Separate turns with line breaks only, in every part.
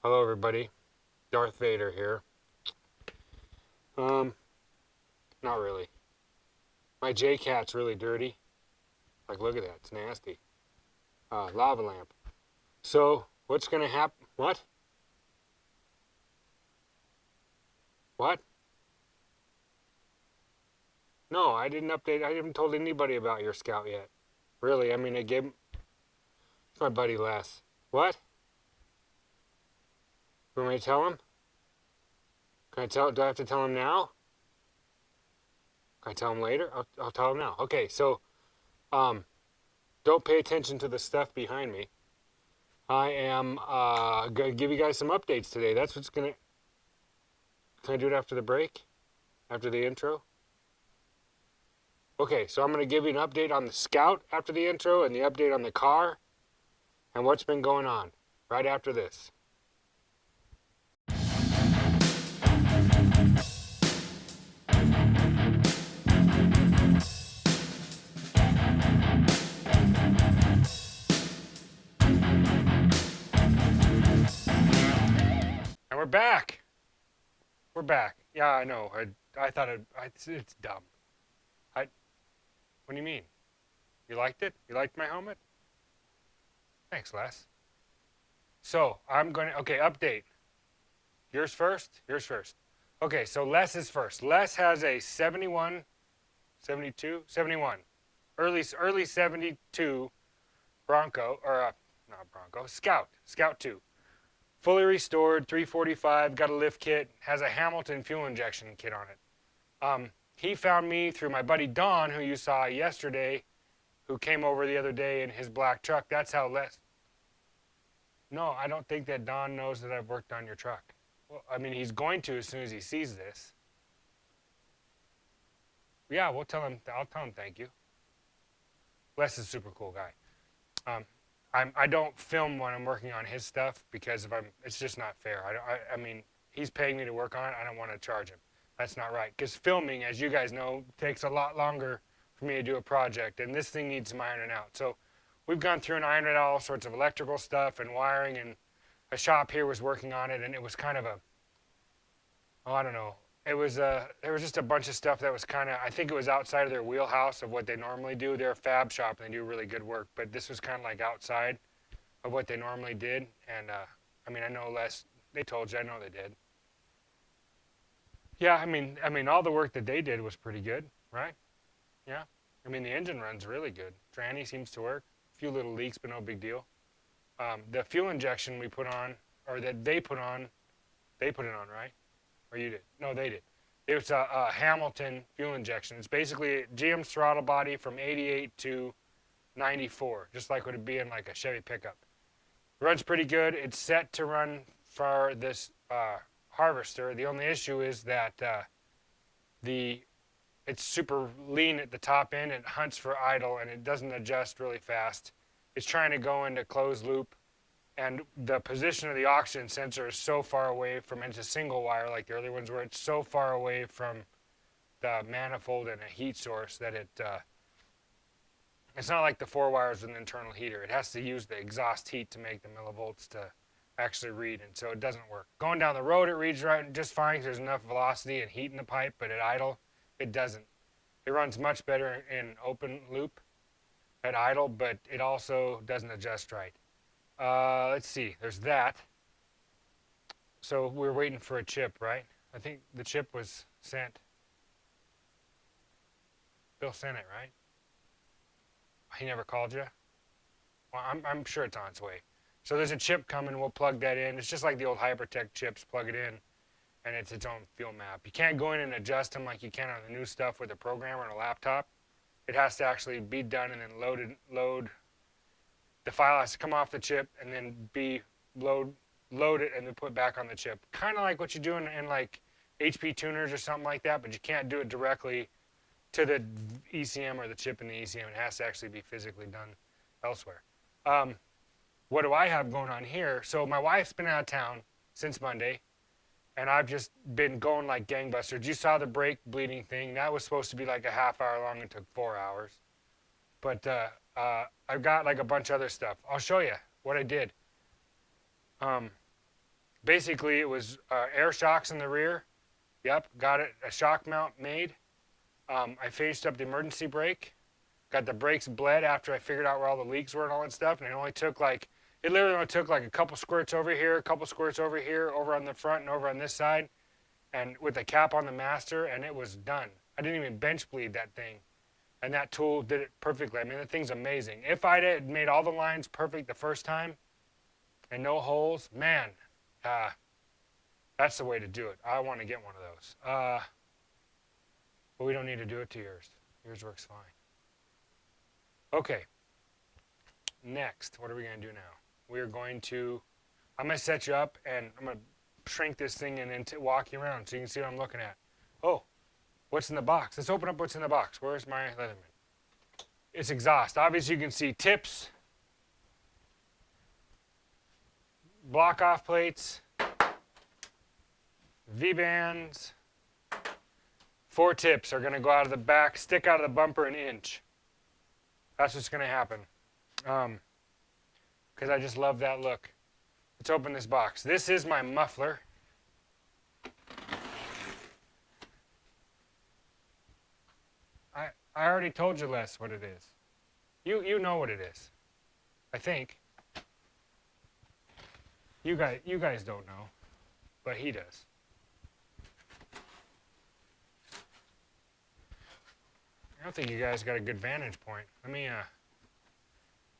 Hello, everybody. Darth Vader here. Um, Not really. My J Cat's really dirty. Like, look at that. It's nasty. Lava lamp. So, what's gonna happen? What? What? No, I didn't update. I haven't told anybody about your scout yet. Really? I mean, I gave it's my buddy Les. What? You want me to tell him? Can I tell? Do I have to tell him now? Can I tell him later? I'll tell him now. Okay. So, um, don't pay attention to the stuff behind me. I am gonna give you guys some updates today. That's what's gonna. Can I do it after the break? After the intro? Okay, so I'm gonna give you an update on the Scout after the intro and the update on the car and what's been going on right after this. And we're back. We're back. Yeah, I know. I thought it's dumb. I. What do you mean? You liked it? You liked my helmet? Thanks, Les. So I'm going to. Okay, update. Yours first. Yours first. Okay, so Les is first. Les has a 71, 72, 71, early 72 Bronco not Bronco, Scout 2. Fully restored, 345, got a lift kit, has a Hamilton fuel injection kit on it. He found me through my buddy Don, who you saw yesterday, who came over the other day in his black truck. That's how Les. No, I don't think that Don knows that I've worked on your truck. Well, I mean, he's going to as soon as he sees this. Yeah, we'll tell him. I'll tell him thank you. Les is a super cool guy. Um, I don't film when I'm working on his stuff because it's just not fair. I mean, he's paying me to work on it. I don't want to charge him. That's not right. Because filming, as you guys know, takes a lot longer for me to do a project, and this thing needs some ironing out. So we've gone through and ironed out all sorts of electrical stuff and wiring, and a shop here was working on it, and it was kind of oh, I don't know. There was just a bunch of stuff that was kind of, I think it was outside of their wheelhouse of what they normally do. They're a fab shop and they do really good work, but this was kind of like outside of what they normally did. And I mean, I know less. They told you, I know they did. Yeah, I mean, all the work that they did was pretty good, right? Yeah. I mean, the engine runs really good. Tranny seems to work. A few little leaks, but no big deal. The fuel injection we put on, or that they put it on, right? Or you did? No, they did. It's a Hamilton fuel injection. It's basically GM's throttle body from 88 to 94, just like would it be in like a Chevy pickup. It runs pretty good. It's set to run for this harvester. The only issue is that the it's super lean at the top end. It hunts for idle and it doesn't adjust really fast. It's trying to go into closed loop, and the position of the oxygen sensor is so far away from, it's a single wire like the earlier ones were, it's so far away from the manifold and a heat source that it's not like the four wires with an internal heater. It has to use the exhaust heat to make the millivolts to actually read, and so it doesn't work. Going down the road, it reads right just fine because there's enough velocity and heat in the pipe, but at idle, it doesn't. It runs much better in open loop at idle, but it also doesn't adjust right. Let's see, there's that. So we're waiting for a chip, right? I think the chip was sent. Bill sent it, right? He never called you? Well, I'm sure it's on its way. So there's a chip coming, we'll plug that in. It's just like the old Hypertech chips, plug it in, and it's its own fuel map. You can't go in and adjust them like you can on the new stuff with a programmer and a laptop. It has to actually be done and then load. The file has to come off the chip and then be load it and then put back on the chip. Kind of like what you do in like HP tuners or something like that, but you can't do it directly to the ECM or the chip in the ECM. It has to actually be physically done elsewhere. What do I have going on here? So my wife's been out of town since Monday, and I've just been going like gangbusters. You saw the brake bleeding thing. That was supposed to be like a half hour long and took 4 hours. But I've got like a bunch of other stuff. I'll show you what I did. Basically, it was air shocks in the rear. Yep, got it, a shock mount made. I finished up the emergency brake. Got the brakes bled after I figured out where all the leaks were and all that stuff. And it literally only took like a couple squirts over here, a couple squirts over here, over on the front and over on this side. And with the cap on the master, and it was done. I didn't even bench bleed that thing. And that tool did it perfectly. I mean, the thing's amazing. If I'd had made all the lines perfect the first time and no holes, man, that's the way to do it. I want to get one of those. But we don't need to do it to yours. Yours works fine. Okay. Next, what are we going to do now? I'm going to set you up, and I'm going to shrink this thing and then walk you around so you can see what I'm looking at. Oh, what's in the box? Let's open up what's in the box. Where's my Leatherman? It's exhaust. Obviously, you can see tips, block-off plates, V-bands. 4 tips are going to go out of the back, stick out of the bumper an inch. That's what's going to happen. Because I just love that look. Let's open this box. This is my muffler. I already told you, Les, what it is. You know what it is. I think. You guys don't know, but he does. I don't think you guys got a good vantage point. Let me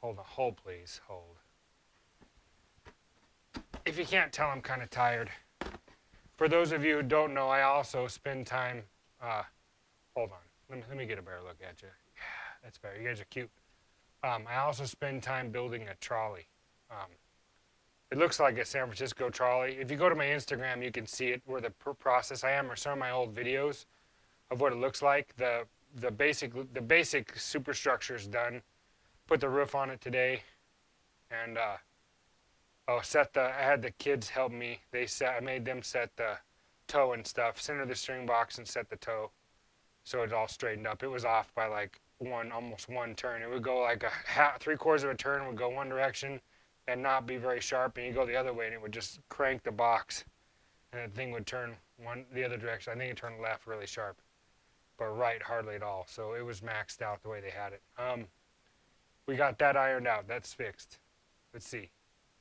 hold please, hold. If you can't tell, I'm kind of tired. For those of you who don't know, I also spend time, hold on, let me get a better look at you. Yeah, that's better, you guys are cute. I also spend time building a trolley. It looks like a San Francisco trolley. If you go to my Instagram, you can see it, where the process I am, or some of my old videos of what it looks like. The basic superstructure is done. Put the roof on it today, and I had the kids help me. I made them set the toe and stuff, center the string box and set the toe, so it all straightened up. It was off by like almost one turn. It would go like three-quarters of a turn would go one direction and not be very sharp, and you go the other way and it would just crank the box, and the thing would turn the other direction. I think it turned left really sharp, but right hardly at all. So it was maxed out the way they had it. We got that ironed out. That's fixed. Let's see.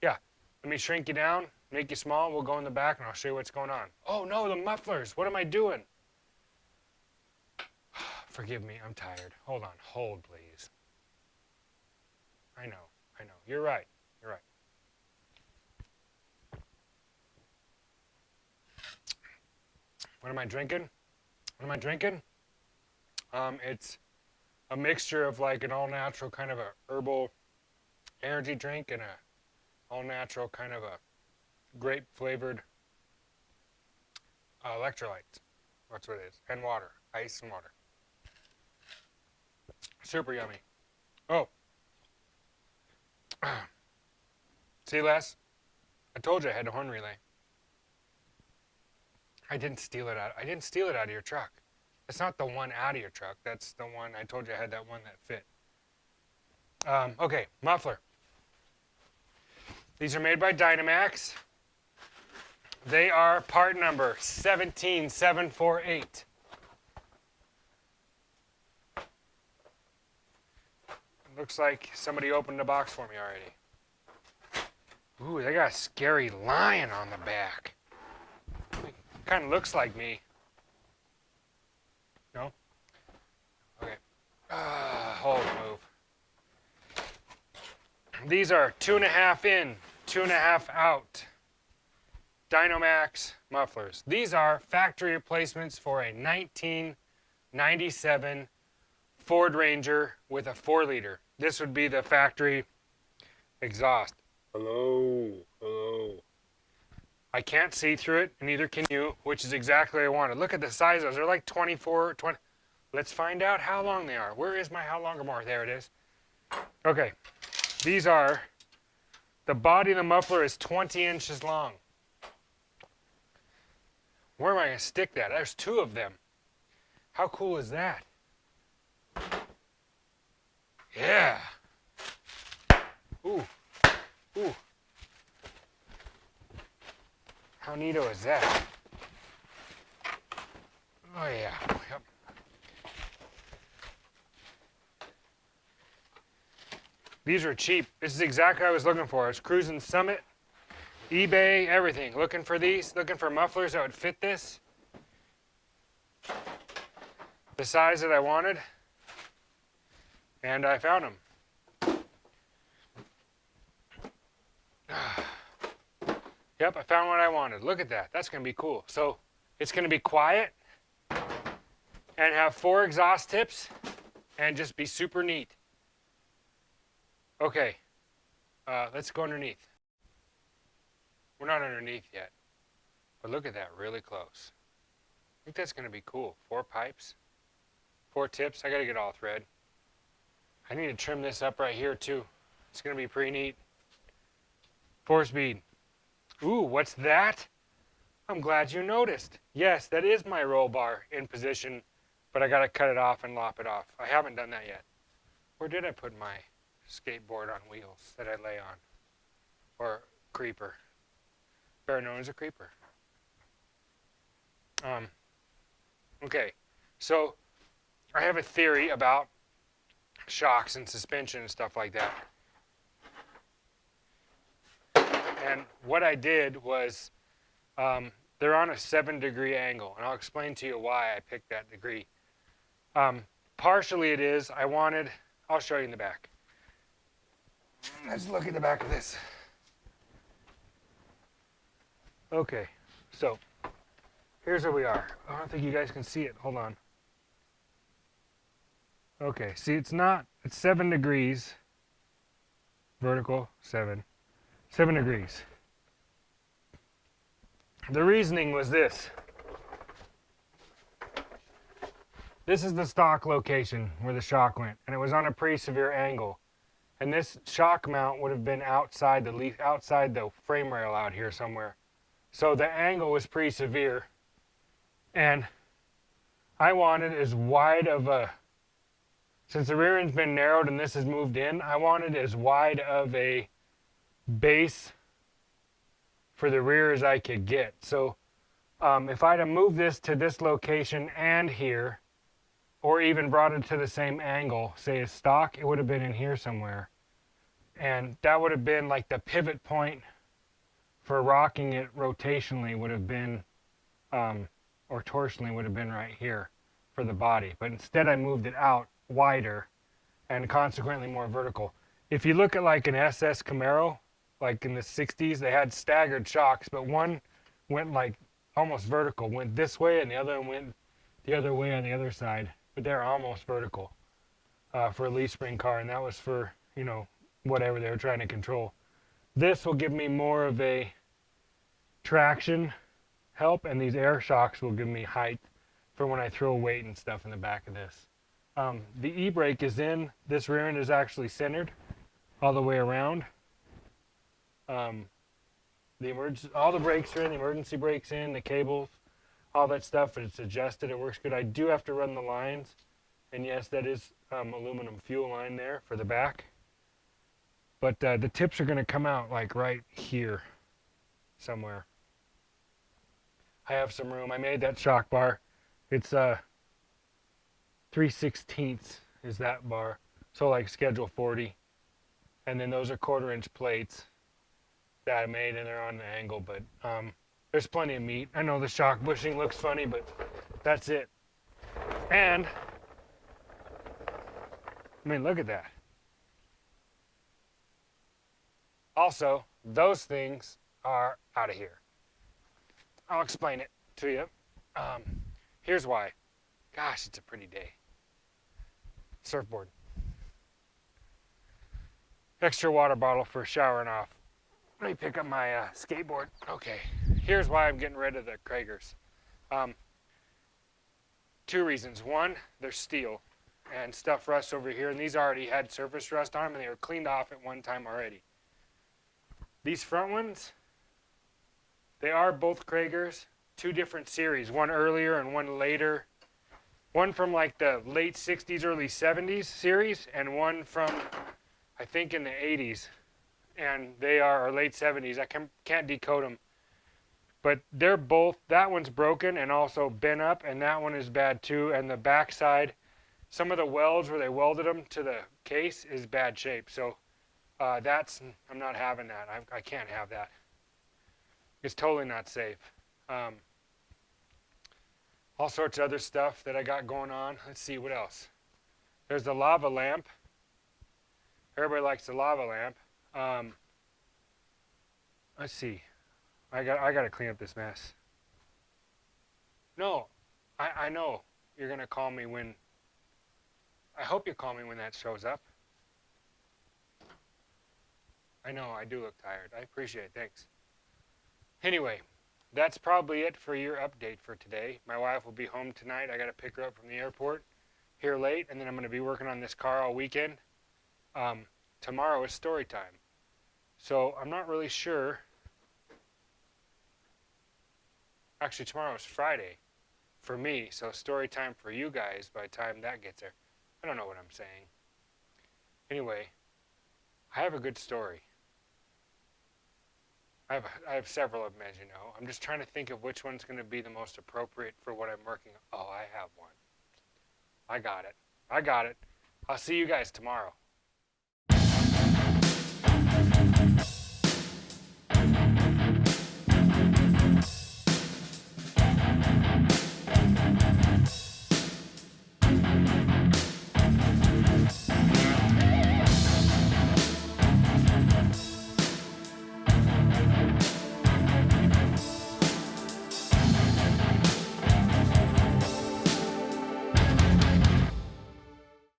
Yeah, let me shrink you down, make you small. We'll go in the back and I'll show you what's going on. Oh no, the mufflers. What am I doing? Forgive me, I'm tired. Hold on, hold please. I know. You're right. What am I drinking? It's a mixture of like an all-natural kind of a herbal energy drink and a all-natural kind of a grape-flavored electrolytes. That's what it is. And water. Ice and water. Super yummy. Oh. See, Les? I told you I had a horn relay. I didn't steal it out of your truck. It's not the one out of your truck. That's the one I told you I had, that one that fit. Okay, muffler. These are made by Dynamax. They are part number 17748. Looks like somebody opened the box for me already. Ooh, they got a scary lion on the back. Kind of looks like me. No? Okay. Hold, move. These are 2.5 in, 2.5 out. Dynamax mufflers. These are factory replacements for a 1997 Ford Ranger with a 4-liter. This would be the factory exhaust. Hello. I can't see through it, and neither can you, which is exactly what I wanted. Look at the size of those. They're like 24, 20. Let's find out how long they are. Where is my how long or more? There it is. Okay. These are, the body of the muffler is 20 inches long. Where am I going to stick that? There's 2 of them. How cool is that? Yeah. Ooh. How neato is that? Oh yeah, yep. These are cheap. This is exactly what I was looking for. I was cruising Summit, eBay, everything. Looking for these, looking for mufflers that would fit this. The size that I wanted. And I found them. Yep, I found what I wanted. Look at that. That's going to be cool. So it's going to be quiet and have 4 exhaust tips and just be super neat. Okay, let's go underneath. We're not underneath yet, but look at that really close. I think that's going to be cool. 4 pipes, 4 tips. I got to get all thread. I need to trim this up right here too. It's going to be pretty neat. 4-speed. Ooh, what's that? I'm glad you noticed. Yes, that is my roll bar in position, but I got to cut it off and lop it off. I haven't done that yet. Where did I put my skateboard on wheels that I lay on? Or creeper. Better known as a creeper. Okay, so I have a theory about shocks and suspension and stuff like that. And what I did was, they're on a 7-degree angle, and I'll explain to you why I picked that degree. Partially it is, I'll show you in the back. Let's look at the back of this. Okay, so here's where we are. I don't think you guys can see it. Hold on. Okay, see, it's 7 degrees. Vertical, 7 degrees. The reasoning was this. This is the stock location where the shock went, and it was on a pretty severe angle. And this shock mount would have been outside the frame rail out here somewhere. So the angle was pretty severe. And I wanted as wide of a, since the rear end's been narrowed and this has moved in, I wanted as wide of a base for the rear as I could get. So if I'd have moved this to this location and here, or even brought it to the same angle, say a stock, it would have been in here somewhere. And that would have been like the pivot point for rocking it rotationally would have been, or torsionally would have been right here for the body. But instead I moved it out wider and consequently more vertical. If you look at like an SS Camaro, like in the 60s, they had staggered shocks, but one went like almost vertical, went this way, and the other one went the other way on the other side. But they're almost vertical for a leaf spring car, and that was for, you know, whatever they were trying to control. This will give me more of a traction help, and these air shocks will give me height for when I throw weight and stuff in the back of this. The e-brake is in. This rear end is actually centered all the way around. All the brakes are in, the emergency brakes in, the cables, all that stuff, it's adjusted, it works good. I do have to run the lines, and yes, that is aluminum fuel line there for the back. But the tips are going to come out like right here somewhere. I have some room. I made that shock bar. It's 3/16 is that bar, so like schedule 40. And then those are 1/4-inch plates that I made, and they're on the angle, but there's plenty of meat. I know the shock bushing looks funny, but that's it. And I mean, look at that. Also, those things are out of here. I'll explain it to you. Here's why. Gosh, it's a pretty day. Surfboard. Extra water bottle for showering off. Let me pick up my skateboard. Okay, here's why I'm getting rid of the Kragers. 2 reasons. One, they're steel, and stuff rusts over here, and these already had surface rust on them, and they were cleaned off at one time already. These front ones, they are both Kragers, 2 different series, one earlier and one later. One from like the late 60s, early 70s series, and one from, I think, in the 80s. And they are, or late 70s, I can't decode them. But they're both, that one's broken and also bent up, and that one is bad too. And the backside, some of the welds where they welded them to the case is bad shape. So I'm not having that. I can't have that. It's totally not safe. Um, all sorts of other stuff that I got going on. Let's see what else. There's the lava lamp. Everybody likes the lava lamp. Let's see. I got to clean up this mess. No, I know you're gonna call me when. I hope you call me when that shows up. I know I do look tired. I appreciate it. Thanks. Anyway, that's probably it for your update for today. My wife will be home tonight. I got to pick her up from the airport here late, and then I'm going to be working on this car all weekend. Tomorrow is story time. So I'm not really sure. Actually, tomorrow is Friday for me, so story time for you guys by the time that gets there. I don't know what I'm saying. Anyway, I have a good story. I have several of them, as you know. I'm just trying to think of which one's going to be the most appropriate for what I'm working on. Oh, I have one. I got it. I'll see you guys tomorrow.